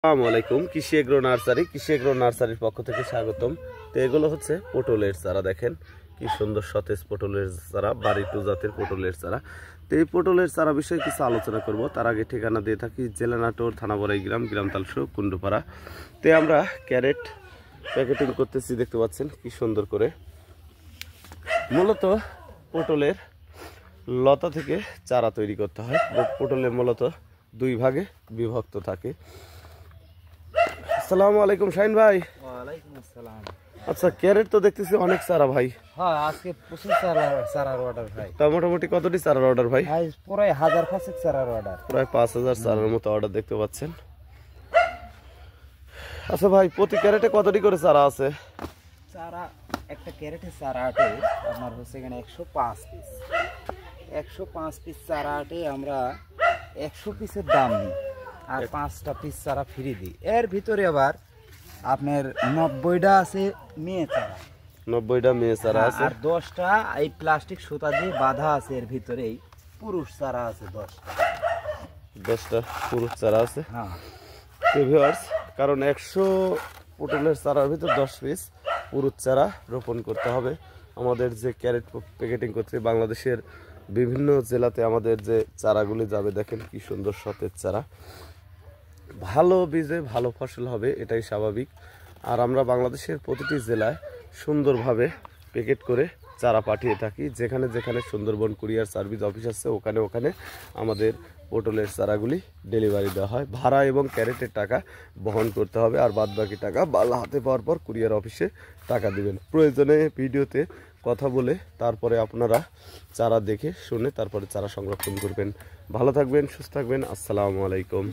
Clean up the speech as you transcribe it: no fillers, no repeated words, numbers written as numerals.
আসসালামু আলাইকুম। কৃষি এগ্রো নার্সারির পক্ষ থেকে স্বাগতম। তো এগুলো হচ্ছে পটলের চারা। দেখেন কি সুন্দর সতেজ পটলের চারা, বাড়ি টু জাতের পটলের চারা। তো এই পটলের চারা বিষয়ে কিছু আলোচনা করব। তার আগে ঠিকানা দিয়ে থাকি জেলা নাটোর, থানা বড়াইগ্রাম, গ্রাম তালসু, কুন্ডুপাড়া। তো আমরা ক্যারেট প্যাকেটিং করতেছি, দেখতে পাচ্ছেন কি সুন্দর করে। মূলত পটলের লতা থেকে চারা তৈরি করতে হয়। পটলের মূলত দুই ভাগে বিভক্ত থাকে। আসসালামু আলাইকুম শাহিন ভাই। ওয়ালাইকুম আসসালাম। আচ্ছা, ক্যারেট তো দেখতেছি অনেক চারা ভাই। হ্যাঁ, আজকে প্রচুর চারার অর্ডার ভাই। তা মোটামুটি কতটি চারার অর্ডার ভাই? প্রায় 1000 চারার অর্ডার, প্রায় 5000 চারার মতো অর্ডার দেখতে পাচ্ছেন। আচ্ছা ভাই, প্রতি ক্যারেটে কতটি করে চারা আছে? চারা একটা ক্যারেটের চারা আটে আপনার হচ্ছে এখানে 105 পিস। 105 পিস চারা আটে আমরা 100 পিসের দাম নিই, আর 5টা পিস চারা ফ্রি দিই। এর ভিতরে আবার আপনার 90টা আছে মেয়ে চারা, 90টা মেয়ে চারা আছে, আর 10টা এই প্লাস্টিক সুতা দিয়ে বাঁধা আছে। এর ভিতরেই পুরুষ চারা আছে 10টা পুরুষ চারা আছে। হ্যাঁ, কারণ 100 পটলের চারার ভিতর 10 পিস পুরুষ চারা রোপণ করতে হবে। আমাদের যে ক্যারেট প্যাকেটিং করতে বাংলাদেশের বিভিন্ন জেলাতে আমাদের যে চারাগুলি যাবে, দেখেন কি সুন্দর সতেজ চারা। ভালো বীজে ভালো ফসল হবে, এটাই স্বাভাবিক। আর আমরা বাংলাদেশের প্রতিটি জেলায় সুন্দরভাবে প্যাকেট করে চারা পাঠিয়ে থাকি। যেখানে যেখানে সুন্দরবন কুরিয়ার সার্ভিস অফিস আছে, ওখানে ওখানে আমাদের পটলের চারাগুলি ডেলিভারি দেওয়া হয়। ভাড়া এবং ক্যারেটের টাকা বহন করতে হবে, আর বাদ বাকি টাকা বালা হাতে পাওয়ার পর কুরিয়ার অফিসে টাকা দিবেন। প্রয়োজনে ভিডিওতে কথা বলে তারপরে আপনারা চারা দেখে শুনে তারপরে চারা সংরক্ষণ করবেন। ভালো থাকবেন, সুস্থ থাকবেন। আসসালামু আলাইকুম।